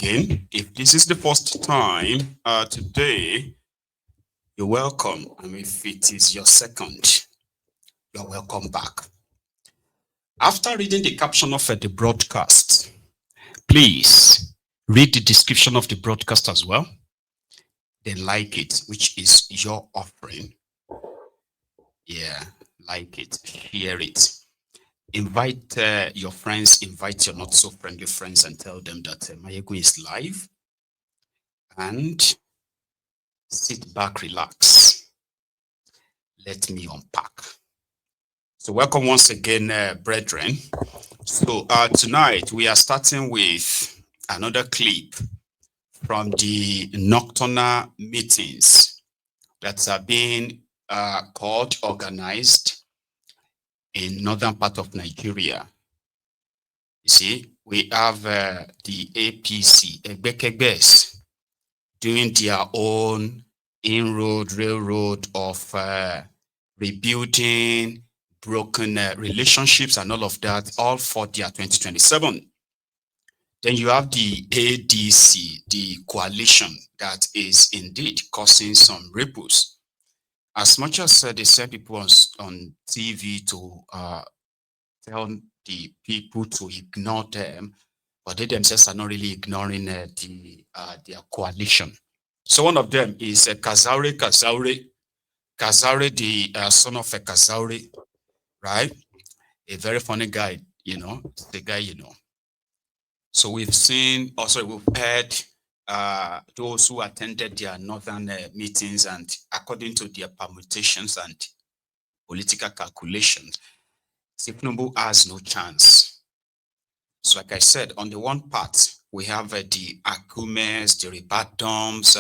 again. If this is the first time today, you're welcome. And if it is your second, you're welcome back. After reading the caption of the broadcast, please read the description of the broadcast as well. Then like it, which is your offering. Yeah, like it, share it. Invite your friends, invite your not so friendly friends and tell them that Mayego is live. And sit back, relax. Let me unpack. So welcome once again, brethren. So tonight we are starting with another clip from the nocturnal meetings that are being called, organized in northern part of Nigeria. You see, we have the APC, Egbekegbes, doing their own inroad, railroad of rebuilding broken relationships and all of that, all for their 2027. Then you have the ADC, the coalition that is indeed causing some ripples. As much as they send people on TV to tell the people to ignore them, but they themselves are not really ignoring their coalition. So one of them is Kazaure, the son of Kazaure, right? A very funny guy, the guy, So we've seen, also we've heard those who attended their northern meetings, and according to their permutations and political calculations, Tinubu has no chance. So like I said, on the one part, we have the Akumes, the Ribadoms,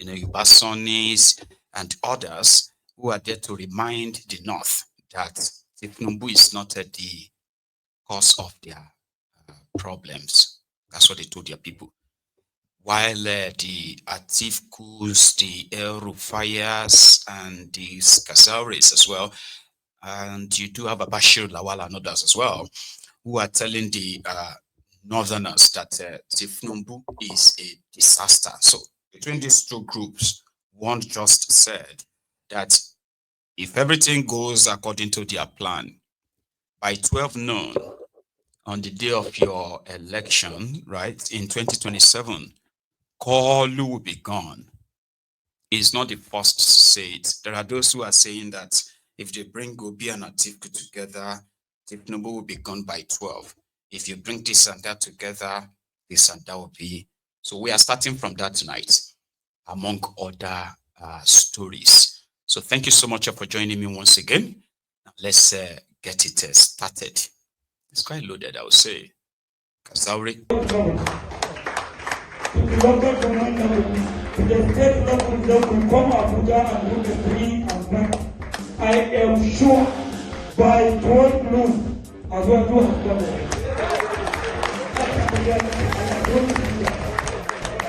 Yubasonis, and others who are there to remind the North that Tinubu is not the cause of their problems. That's what they told their people. While the Atifkus, the El Rufayas, and the Kazaures as well, and you do have Bashir Lawal and others as well, who are telling the Northerners that Tinubu is a disaster. So between these two groups, one just said that if everything goes according to their plan, by 12 noon on the day of your election, right, in 2027, Kolu will be gone. It's not the first to say it. There are those who are saying that if they bring Gobi and Atiku together, Tinubu will be gone by 12. If you bring this and that together, this and that will be. So we are starting from that tonight, among other stories. So thank you so much for joining me once again. Now let's get it started. It's quite loaded, I would say. Kazaure. To the local government, to the state level, they will come Abuja and do the 3 and 9. I am sure by 12 noon, as well do have done it.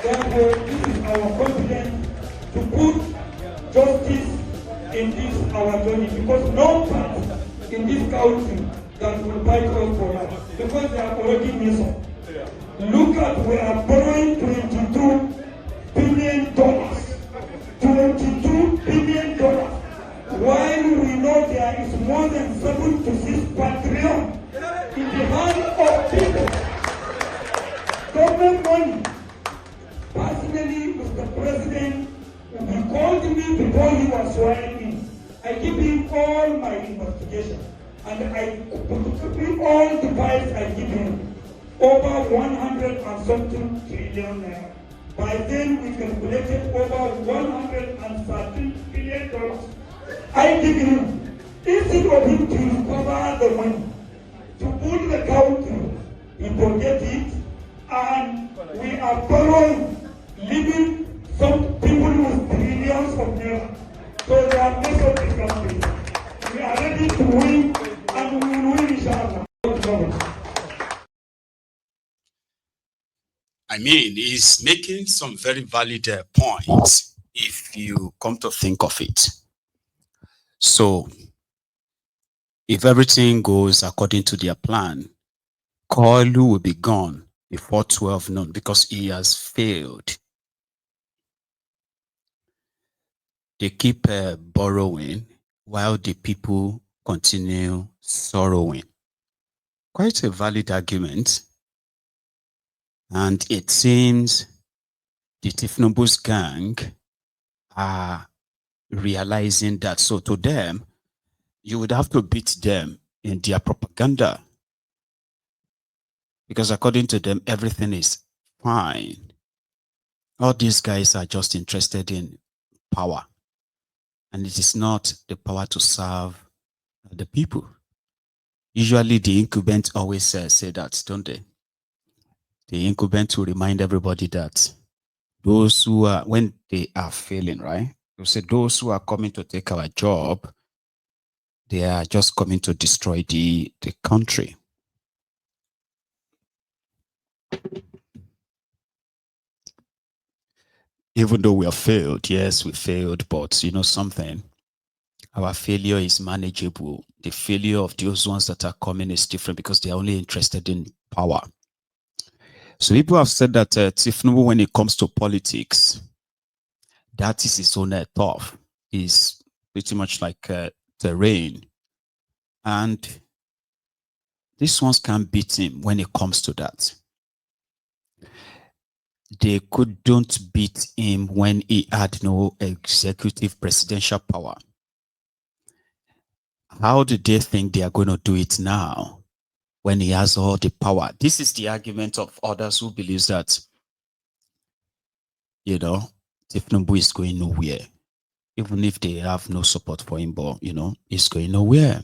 Therefore, this is our confidence to put justice in this our journey, because no part in this country that will fight us for us, because they are already missing. Look at, we are borrowing $22 billion. $22 billion. While we know there is more than 7 to 6 quadrillion in the hands of people. Government money. Personally, Mr. President, he called me before he was swearing in. I give him all my investigation. And I put all the files I give him. Over 100 and something trillion naira. By then we calculated over $113 billion. I give him, instead of him to recover the money, to put the country, he forget it, and we are borrowing, leaving some people with trillions of naira. So they are most of the country. We are ready to win, and we will win, inshallah. I mean, he's making some very valid points if you come to think of it. So, if everything goes according to their plan, Kolu will be gone before 12 noon because he has failed. They keep borrowing while the people continue sorrowing. Quite a valid argument. And it seems the Tifnubu's gang are realizing that. So to them, you would have to beat them in their propaganda. Because according to them, everything is fine. All these guys are just interested in power. And it is not the power to serve the people. Usually the incumbent always say that, don't they? The incumbent will remind everybody that those who are, when they are failing, right? They'll say those who are coming to take our job, they are just coming to destroy the country. Even though we have failed, yes, we failed, but you know something, our failure is manageable. The failure of those ones that are coming is different because they are only interested in power. So people have said that Tinubu, when it comes to politics, that is his own turf. Is pretty much like terrain. And these ones can't beat him when it comes to that. They couldn't beat him when he had no executive presidential power. How do they think they are going to do it now when he has all the power? This is the argument of others who believes that, you know, Tinubu is going nowhere. Even if they have no support for him, but, you know, he's going nowhere.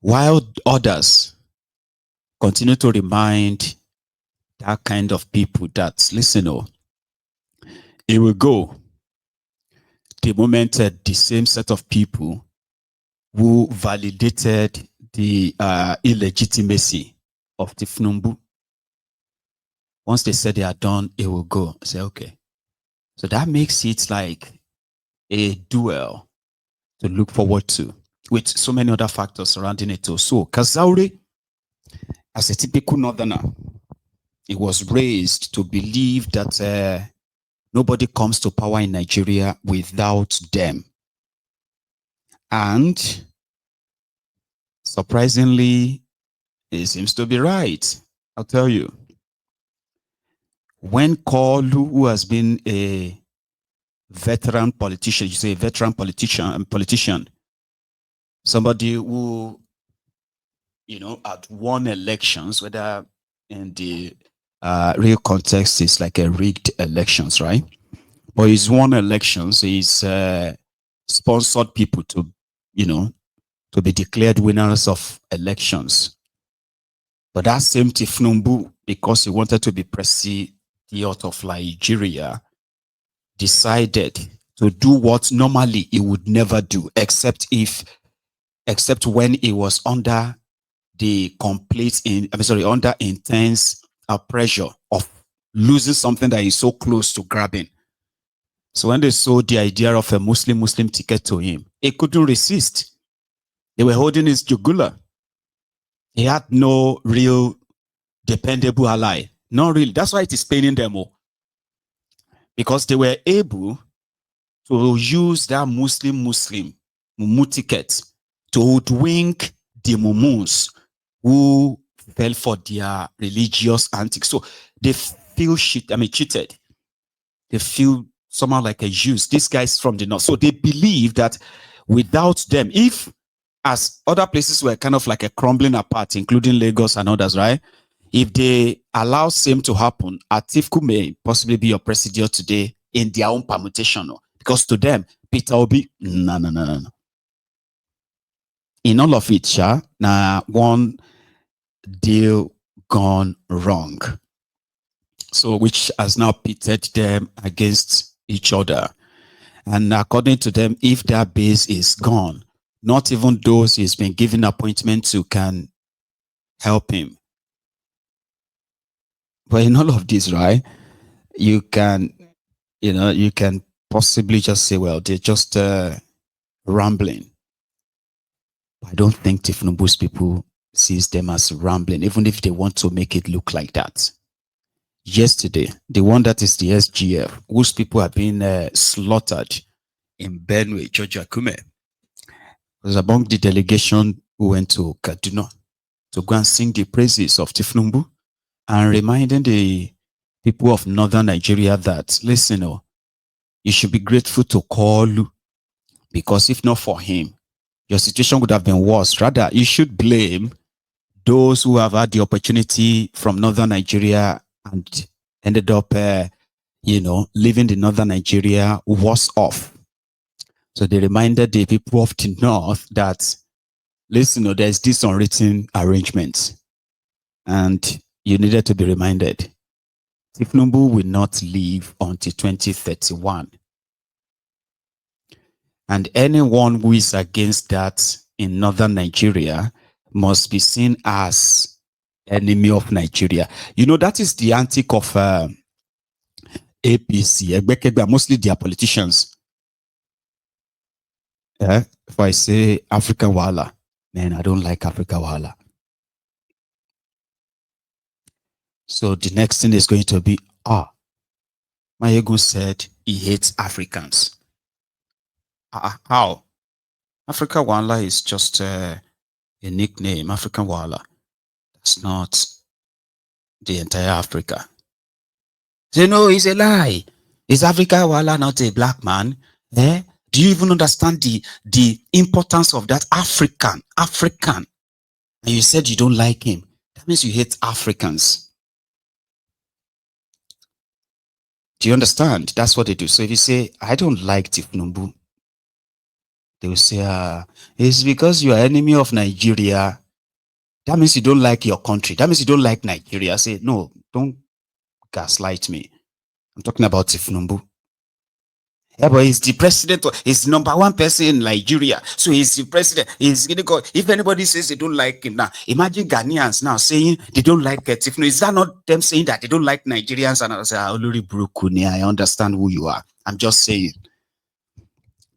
While others continue to remind that kind of people that, listen, oh, it will go. The moment the same set of people who validated the illegitimacy of Tinubu, once they said they are done, it will go. I say, okay. So that makes it like a duel to look forward to, with so many other factors surrounding it too. So Kazaure, as a typical northerner, he was raised to believe that nobody comes to power in Nigeria without them. And surprisingly, he seems to be right. I'll tell you. When Kolu, who has been a veteran politician, you say a veteran politician, somebody who, you know, had won elections, whether in the real context is like a rigged elections, right? But he's won elections, he's sponsored people to, you know, to be declared winners of elections. But that same Tinubu, because he wanted to be president of Nigeria, decided to do what normally he would never do, except when he was under the under intense pressure of losing something that is so close to grabbing. So when they sold the idea of a Muslim ticket to him, he couldn't resist. They were holding his jugular. He had no real dependable ally. Not really. That's why it is paining them all. Because they were able to use that Muslim Mumu ticket to hoodwink the Mumuns who fell for their religious antics. So they feel cheated. They feel somehow like a use. These guys from the north. So they believe that without them, if as other places were kind of like a crumbling apart, including Lagos and others, right? If they allow same to happen, Atiku may possibly be your president today in their own permutation. Because to them, Peter Obi, no. In all of it, now one deal gone wrong. So which has now pitted them against each other. And according to them, if that base is gone, not even those he's been given appointment to can help him. But in all of this, right, you can possibly just say, well, they're just rambling. I don't think Tinubu's people sees them as rambling, even if they want to make it look like that. Yesterday, the one that is the SGF, whose people have been slaughtered in Benue, Georgia, Kume, was among the delegation who went to Kaduna to go and sing the praises of Tinubu and reminding the people of northern Nigeria that, listen, you should be grateful to Kalu, because if not for him, your situation would have been worse. Rather, you should blame those who have had the opportunity from northern Nigeria and ended up, living in northern Nigeria worse off. So they reminded the people of the north that, listen, there's this unwritten arrangement, and you needed to be reminded. Tinubu will not leave until 2031. And anyone who is against that in northern Nigeria must be seen as enemy of Nigeria. That is the antic of APC, mostly their politicians. If I say African Wahala, man, I don't like African Wahala. So the next thing is going to be, Mayego said he hates Africans. How? African Wahala is just a nickname. African Wahala. That's not the entire Africa. Say, no, it's a lie. Is African Wahala not a black man? Do you even understand the importance of that African? And you said you don't like him. That means you hate Africans. Do you understand? That's what they do. So if you say, I don't like Tinubu, they will say, it's because you are enemy of Nigeria. That means you don't like your country. That means you don't like Nigeria. I say, no, don't gaslight me. I'm talking about Tinubu. Yeah, but he's the president. He's the number one person in Nigeria. So he's the president. If anybody says they don't like him now, imagine Ghanaians now saying they don't like Tinubu. Is that not them saying that they don't like Nigerians? And I say, Olori Brukuni, I understand who you are. I'm just saying.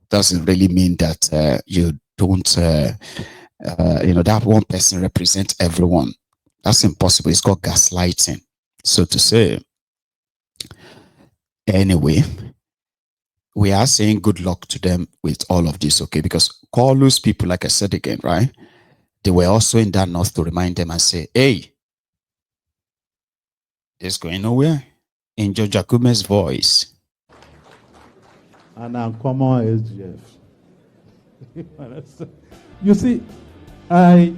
Doesn't really mean that you don't, that one person represents everyone. That's impossible. It's called gaslighting, so to say. Anyway, we are saying good luck to them with all of this, okay? Because Kalu's people, like I said again, right? They were also in that north to remind them and say, hey, it's going nowhere. In Georgia Kume's voice. And uncommon SGF. You see, I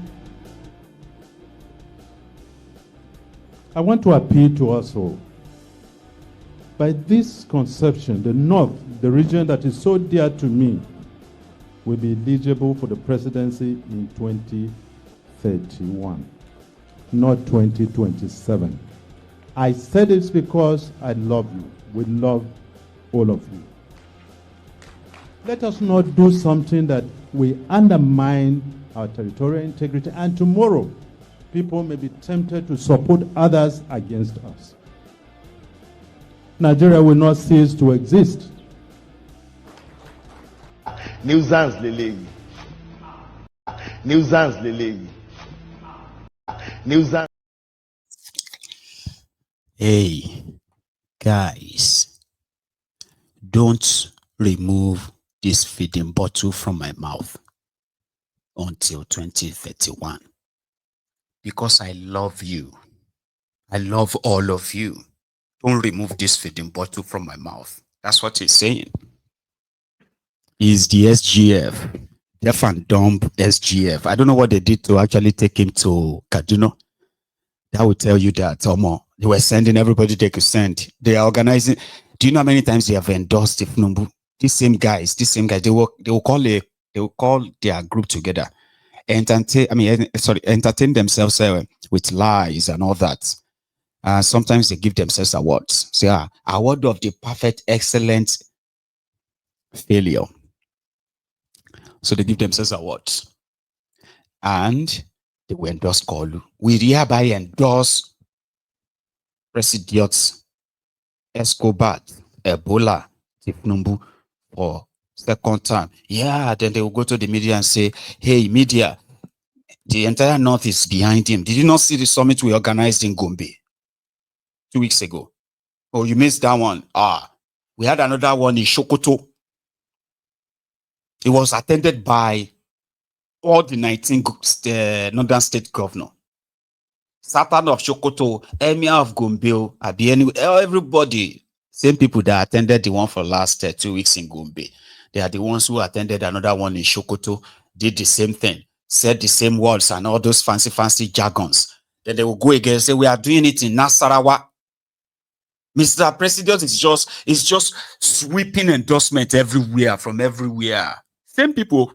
want to appeal to us all. By this conception, the North, the region that is so dear to me, will be eligible for the presidency in 2031, not 2027. I said this because I love you. We love all of you. Let us not do something that will undermine our territorial integrity, and tomorrow people may be tempted to support others against us. Nigeria will not cease to exist. Nuisance Lele. Nuisance Lele. Nuisance. Hey, guys, don't remove this feeding bottle from my mouth until 2031. Because I love you. I love all of you. Don't remove this feeding bottle from my mouth. That's what he's saying. He's the SGF. Deaf and dumb SGF. I don't know what they did to actually take him to Kaduna. That will tell you that, Tomo. They were sending everybody they could send. They are organizing. Do you know how many times they have endorsed Tinubu? These same guys, they will call their group together, entertain themselves with lies and all that. Sometimes they give themselves awards. Say, award of the perfect, excellent failure. So they give themselves awards, and they will endorse Kalu. We hereby endorse Presidents Escobar, Ebola, Tinubu for second time. Yeah, then they will go to the media and say, hey, media, The entire North is behind him. Did you not see the summit we organized in Gombe 2 weeks ago? Oh, you missed that one. We had another one in Sokoto. It was attended by all the 19 northern state governors. Sultan of Sokoto, Emir of Gombe, everybody, same people that attended the one for last 2 weeks in Gombe. They are the ones who attended another one in Sokoto, did the same thing, said the same words and all those fancy jargons. Then they will go again and say, we are doing it in Nasarawa. Mr. President is just sweeping endorsement everywhere from everywhere. Same people.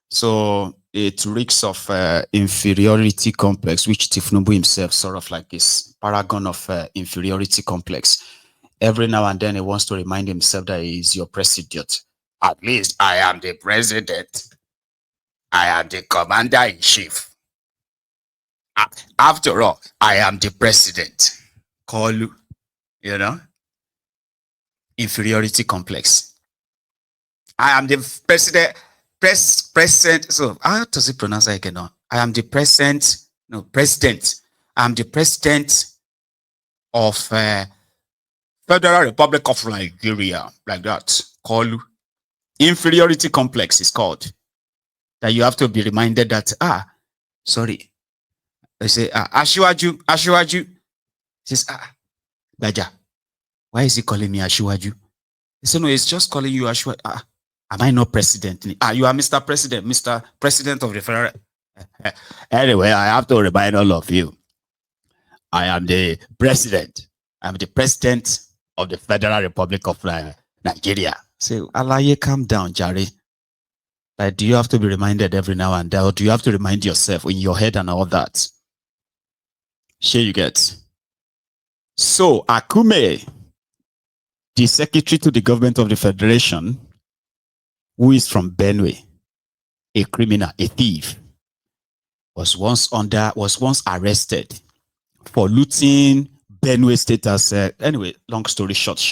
So it reeks of inferiority complex, which Tinubu himself sort of like is paragon of inferiority complex. Every now and then he wants to remind himself that he is your president. At least I am the president. I am the commander-in-chief. After all, I am the president. Call you know, inferiority complex. I am the president. So how does it pronounce that again? No, I am the president. I'm the president of Federal Republic of Nigeria, like that. Call inferiority complex is called. That you have to be reminded that sorry. They say Ashiwaju. Says Baja, why is he calling me Ashiwaju? They say no, he's just calling you Ashiwaju. Am I not president? You are Mr. President, Mr. President of the Federal. Anyway, I have to remind all of you, I am the president. I'm the president of the Federal Republic of Nigeria. Say, Alaye, calm down, Jerry. Like, do you have to be reminded every now and then, or do you have to remind yourself in your head and all that? Sure, you get. So, Akume, the secretary to the government of the Federation, who is from Benue, a criminal, a thief, was once arrested for looting Benue State as anyway, long story short,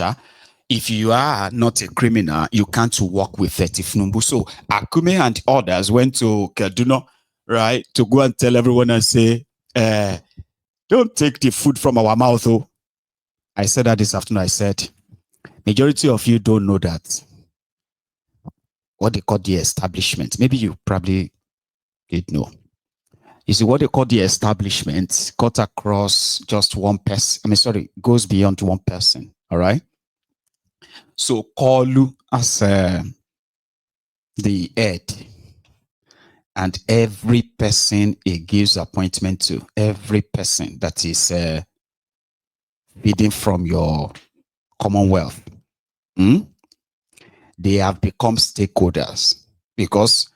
if you are not a criminal, you can't work with Tinubu. So Akume and others went to Kaduna, right, to go and tell everyone and say, don't take the food from our mouth. Oh, I said that this afternoon. I said, majority of you don't know that what they call the establishment. Maybe you probably did know. You see, what they call the establishment cut across just one person. Goes beyond one person. All right. So Kolu as the head, and every person he gives appointment to, every person that is feeding from your commonwealth, they have become stakeholders. Because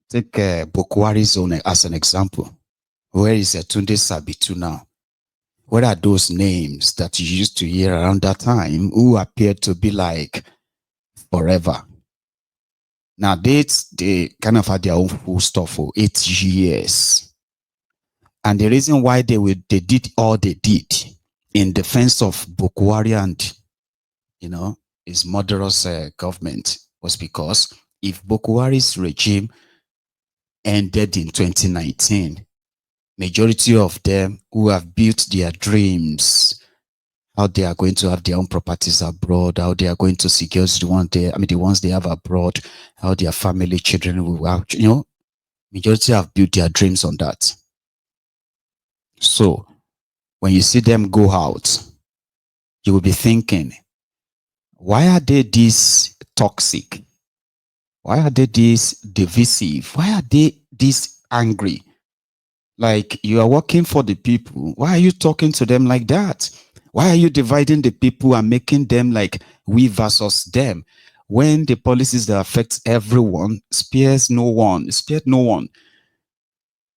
take Bokwari Zone as an example. Where is Tunde Sabitu now? What are those names that you used to hear around that time who appeared to be like forever? Now, they kind of had their own full stuff for 8 years. And the reason why they did all they did in defense of Bokwari and, his murderous government was because if Bokwari's regime ended in 2019, majority of them who have built their dreams, how they are going to have their own properties abroad, how they are going to secure the ones they have abroad, how their family, children will have, majority have built their dreams on that. So when you see them go out, you will be thinking, why are they this toxic? Why are they this divisive? Why are they this angry? Like, you are working for the people. Why are you talking to them like that? Why are you dividing the people and making them like we versus them? When the policies that affect everyone spared no one.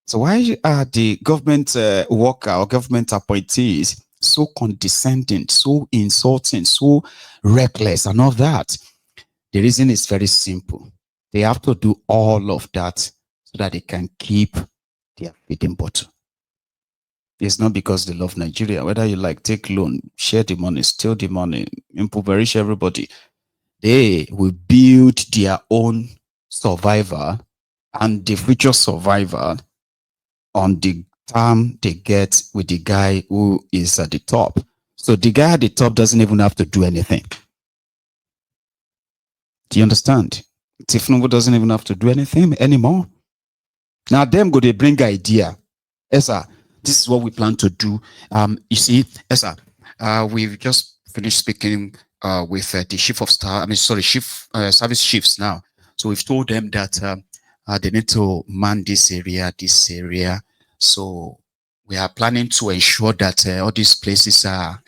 So why are the government worker or government appointees so condescending, so insulting, so reckless and all that? The reason is very simple. They have to do all of that so that they can keep their feeding bottle. It's not because they love Nigeria. Whether you like take loan, share the money, steal the money, impoverish everybody, they will build their own survivor and the future survivor on the term they get with the guy who is at the top. So the guy at the top doesn't even have to do anything. Do you understand? Tinubu doesn't even have to do anything anymore. Now them go they bring idea. Esa, this is what we plan to do. You see, Esa, we've just finished speaking with the chief of staff. Chief service chiefs now. So we've told them that they need to man this area. So we are planning to ensure that all these places are